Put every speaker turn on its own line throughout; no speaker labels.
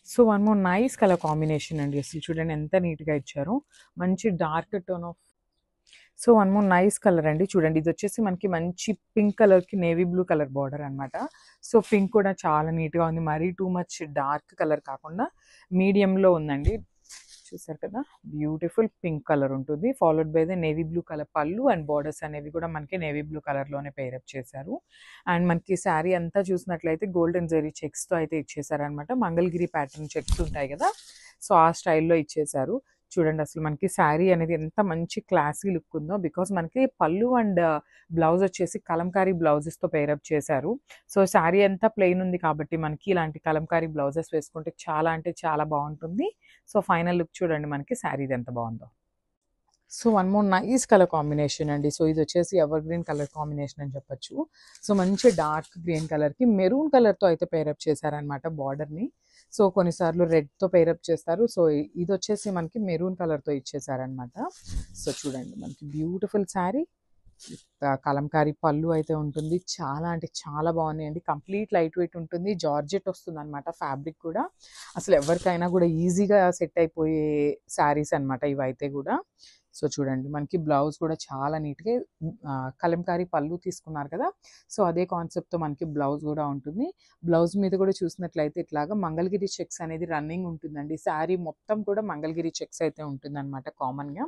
So one more nice colour combination అండి. అసలు చూడండి ఎంత నీట్‌గా ఇచ్చారో. మంచి dark tone of so one more nice colour అండి. చూడండి ఇది వచ్చేసి మనకి మంచి పింక్ కలర్‌కి నేవీ బ్లూ కలర్ బార్డర్ అనమాట. సో పింక్ కూడా చాలా నీట్‌గా ఉంది. మరీ టూ మచ్ డార్క్ కలర్ కాకుండా మీడియంలో ఉందండి. చూసారు కదా! బ్యూటిఫుల్ పింక్ కలర్ ఉంటుంది. Followed by the navy blue colour పళ్ళు అండ్ బార్డర్స్ అనేవి కూడా మనకి నేవీ బ్లూ కలర్‌లోనే పెయిర్ అప్ చేశారు. అండ్ మనకి శారీ అంతా చూసినట్లయితే గోల్డెన్ జరీ చెక్స్‌తో అయితే ఇచ్చేసారనమాట. మంగళగిరి ప్యాటర్న్ చెక్స్ ఉంటాయి కదా! సో ఆ స్టైల్‌లో ఇచ్చేసారు. చూడండి అసలు మనకి శారీ అనేది ఎంత మంచి క్లాసీ లుక్ ఉందో. బికాజ్ మనకి పళ్ళు అండ్ బ్లౌజ్ వచ్చేసి కలంకారీ బ్లౌజెస్‌తో పెయిర్ అప్ చేశారు. సో శారీ అంతా ప్లెయిన్ ఉంది కాబట్టి మనకి ఇలాంటి కలంకారీ బ్లౌజెస్ వేసుకుంటే చాలా అంటే చాలా బాగుంటుంది. సో ఫైనల్ లుక్ చూడండి మనకి శారీది ఎంత బాగుందో. So one more nice colour combination అండి. సో ఇది వచ్చేసి ఎవర్ గ్రీన్ కలర్ కాంబినేషన్ అని చెప్పొచ్చు. సో మంచి డార్క్ గ్రీన్ కలర్‌కి మెరూన్ కలర్‌తో అయితే పెయిరప్ చేశారనమాట బార్డర్‌ని. సో కొన్నిసార్లు రెడ్‌తో పెయిరప్ చేస్తారు. సో ఇది వచ్చేసి మనకి మెరూన్ కలర్‌తో ఇచ్చేసారనమాట. సో చూడండి మనకి బ్యూటిఫుల్ శారీ. కలంకారీ పళ్ళు అయితే ఉంటుంది. చాలా అంటే చాలా బాగున్నాయండి. కంప్లీట్ లైట్ వెయిట్ ఉంటుంది. జార్జెట్ వస్తుందనమాట ఫ్యాబ్రిక్ కూడా. అసలు ఎవరికైనా కూడా ఈజీగా సెట్ అయిపోయే శారీస్ అనమాట ఇవైతే కూడా. సో చూడండి మనకి బ్లౌజ్ కూడా చాలా నీట్‌గా కలంకారీ పళ్ళు తీసుకున్నారు కదా! సో అదే కాన్సెప్ట్‌తో మనకి బ్లౌజ్ కూడా ఉంటుంది. బ్లౌజ్ మీద కూడా చూసినట్లయితే ఇట్లాగా మంగళగిరి చెక్స్ అనేది రన్నింగ్ ఉంటుందండి. శారీ మొత్తం కూడా మంగళగిరి చెక్స్ అయితే ఉంటుందన్నమాట కామన్‌గా.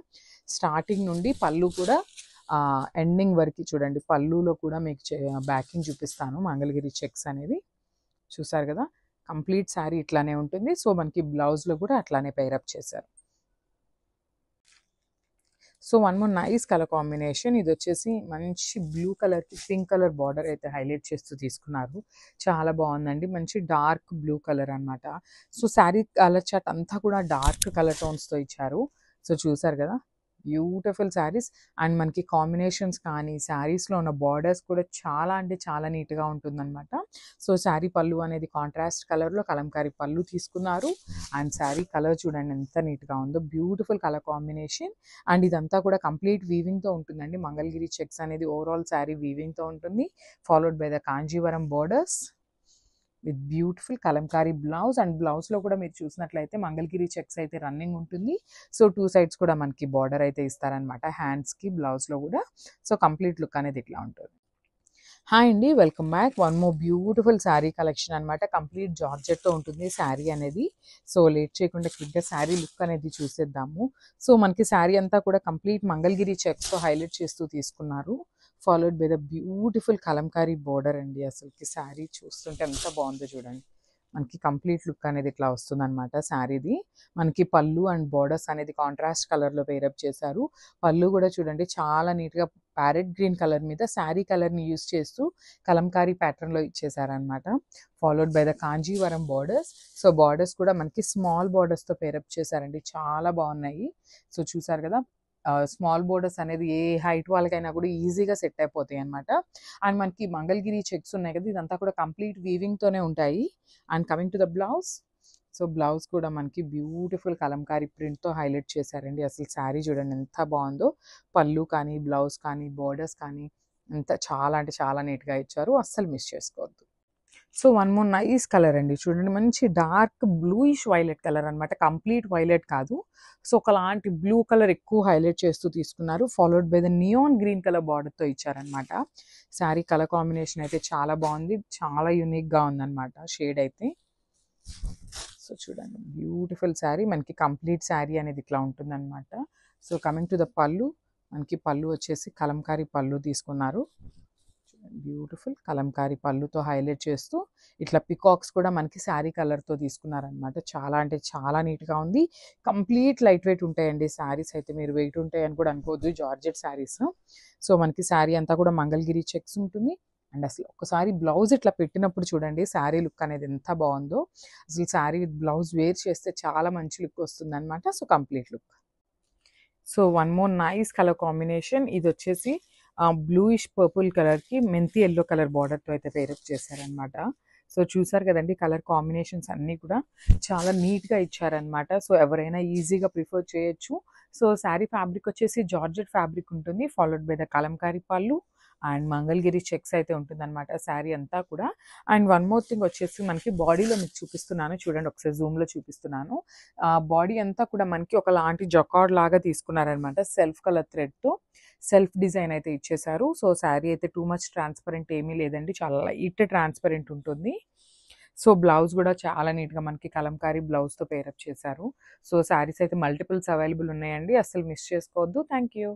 స్టార్టింగ్ నుండి పళ్ళు కూడా ఎండింగ్ వరకు చూడండి. పళ్ళులో కూడా మీకు బ్యాకింగ్ చూపిస్తాను మంగళగిరి చెక్స్ అనేది. చూసారు కదా! కంప్లీట్ శారీ ఇట్లానే ఉంటుంది. సో మనకి బ్లౌజ్‌లో కూడా అట్లానే పెయిర్ అప్ చేశారు. So one more nice colour combination. ఇది వచ్చేసి మంచి బ్లూ కలర్‌కి పింక్ కలర్ బార్డర్ అయితే హైలైట్ చేస్తూ తీసుకున్నారు. చాలా బాగుందండి. మంచి డార్క్ బ్లూ కలర్ అనమాట. సో శారీ కలర్ చార్ట్ అంతా కూడా డార్క్ కలర్ టోన్స్‌తో ఇచ్చారు. సో చూసారు కదా! బ్యూటిఫుల్ శారీస్. అండ్ మనకి కాంబినేషన్స్ కానీ శారీస్‌లో ఉన్న బార్డర్స్ కూడా చాలా అంటే చాలా నీట్‌గా ఉంటుందన్నమాట. సో శారీ పళ్ళు అనేది కాంట్రాస్ట్ కలర్‌లో కలంకారీ పళ్ళు తీసుకున్నారు. అండ్ శారీ కలర్ చూడండి ఎంత నీట్‌గా ఉందో. Beautiful colour combination. అండ్ ఇదంతా కూడా కంప్లీట్ వీవింగ్‌తో ఉంటుందండి. మంగళగిరి చెక్స్ అనేది ఓవరాల్ శారీ వీవింగ్‌తో ఉంటుంది. Followed by the Kanjeevaram borders with beautiful Kalamkari blouse. And బ్లౌజ్‌లో కూడా మీరు చూసినట్లయితే మంగళగిరి చెక్స్ అయితే రన్నింగ్ ఉంటుంది. సో 2 సైడ్స్ కూడా మనకి బార్డర్ అయితే ఇస్తారనమాట. హ్యాండ్స్‌కి, బ్లౌజ్‌లో కూడా. సో కంప్లీట్ లుక్ అనేది ఇట్లా ఉంటుంది. హాయ్ అండి. Welcome back. One more beautiful sari collection అనమాట. కంప్లీట్ జార్జెట్‌తో ఉంటుంది శారీ అనేది. సో లేట్ చేయకుండా క్విక్‌గా శారీ లుక్ అనేది చూసేద్దాము. సో మనకి శారీ అంతా కూడా కంప్లీట్ మంగళగిరి చెక్స్‌తో హైలైట్ చేస్తూ తీసుకున్నారు. Followed by the beautiful Kalamkari border అండి. అసలుకి శారీ చూస్తుంటే ఎంత బాగుందో చూడండి. మనకి కంప్లీట్ లుక్ అనేది ఇట్లా వస్తుందనమాట శారీది. మనకి పళ్ళు అండ్ బోర్డర్స్ అనేది కాంట్రాస్ట్ కలర్‌లో పెయిరప్ చేశారు. పళ్ళు కూడా చూడండి చాలా నీట్‌గా ప్యారెట్ గ్రీన్ కలర్ మీద శారీ కలర్‌ని యూజ్ చేస్తూ కలంకారీ ప్యాటర్న్‌లో ఇచ్చేసారనమాట. Followed by the Kanjeevaram borders. So borders కూడా మనకి స్మాల్ బోర్డర్స్‌తో పెయిరప్ చేశారండి. చాలా బాగున్నాయి. సో చూసారు కదా! స్మాల్ బోర్డర్స్ అనేది ఏ హైట్ వాళ్ళకైనా కూడా ఈజీగా సెట్ అయిపోతాయి అనమాట. అండ్ మనకి మంగళగిరి చెక్స్ ఉన్నాయి కదా! ఇదంతా కూడా కంప్లీట్ వీవింగ్‌తోనే ఉంటాయి. And coming to the blouse. So blouse కూడా మనకి బ్యూటిఫుల్ కలంకారీ ప్రింట్‌తో హైలైట్ చేశారండి. అసలు శారీ చూడండి ఎంత బాగుందో. పళ్ళు కానీ, బ్లౌజ్ కానీ, బోర్డర్స్ కానీ అంతా చాలా అంటే చాలా నీట్‌గా ఇచ్చారు. అస్సలు మిస్ చేసుకోవద్దు. So one more nice colour అండి. చూడండి మంచి డార్క్ బ్లూయిష్ వైలెట్ కలర్ అనమాట. కంప్లీట్ వైలెట్ కాదు. సో ఒకలాంటి బ్లూ కలర్ ఎక్కువ హైలైట్ చేస్తూ తీసుకున్నారు. Followed by the neon green colour బార్డర్‌తో ఇచ్చారనమాట. శారీ కలర్ కాంబినేషన్ అయితే చాలా బాగుంది. చాలా యూనిక్‌గా ఉందనమాట షేడ్ అయితే. సో చూడండి బ్యూటిఫుల్ శారీ. మనకి కంప్లీట్ శారీ అనేది ఇట్లా ఉంటుందన్నమాట. సో కమింగ్ టు ద పళ్ళు. మనకి పళ్ళు వచ్చేసి కలంకారీ పళ్ళు తీసుకున్నారు. బ్యూటిఫుల్ కలంకారీ పళ్ళుతో హైలైట్ చేస్తూ ఇట్లా పికాక్స్ కూడా మనకి శారీ కలర్‌తో తీసుకున్నారనమాట. చాలా అంటే చాలా నీట్‌గా ఉంది. కంప్లీట్ లైట్ వెయిట్ ఉంటాయండి శారీస్ అయితే. మీరు వెయిట్ ఉంటాయని కూడా అనుకోవద్దు. జార్జెట్ శారీస్. సో మనకి శారీ అంతా కూడా మంగళగిరి చెక్స్ ఉంటుంది. అండ్ అసలు ఒక్కసారి బ్లౌజ్ ఇట్లా పెట్టినప్పుడు చూడండి శారీ లుక్ అనేది ఎంత బాగుందో. అసలు శారీ విత్ బ్లౌజ్ వేర్ చేస్తే చాలా మంచి లుక్ వస్తుందనమాట. So complete look. So one more nice colour combination. ఇది వచ్చేసి బ్లూయిష్ పర్పుల్ కలర్‌కి మెంతి యెల్లో కలర్ బార్డర్‌తో అయితే పెయిరప్ చేశారనమాట. సో చూసారు కదండీ కలర్ కాంబినేషన్స్ అన్నీ కూడా చాలా నీట్‌గా ఇచ్చారనమాట. సో ఎవరైనా ఈజీగా ప్రిఫర్ చేయొచ్చు. సో శారీ ఫ్యాబ్రిక్ వచ్చేసి జార్జెట్ ఫ్యాబ్రిక్ ఉంటుంది. ఫాలోడ్ బై ద కలంకారీ పళ్ళు అండ్ మంగళగిరి చెక్స్ అయితే ఉంటుందన్నమాట శారీ అంతా కూడా. అండ్ వన్ మోర్ థింగ్ వచ్చేసి మనకి బాడీలో మీకు చూపిస్తున్నాను చూడండి, ఒకసారి జూమ్లో చూపిస్తున్నాను. బాడీ అంతా కూడా మనకి ఒకలాంటి జకార్డ్ లాగా తీసుకున్నారనమాట, సెల్ఫ్ కలర్ థ్రెడ్తో సెల్ఫ్ డిజైన్ అయితే ఇచ్చేసారు. సో శారీ అయితే టూ మచ్ ట్రాన్స్పరెంట్ ఏమీ లేదండి, చాలా లైట్ ట్రాన్స్పరెంట్ ఉంటుంది. సో బ్లౌజ్ కూడా చాలా నీట్గా మనకి కలంకారీ బ్లౌజ్తో పేరప్ చేశారు. సో శారీస్ అయితే మల్టిపుల్స్ అవైలబుల్ ఉన్నాయండి, అస్సలు మిస్ చేసుకోవద్దు. Thank you.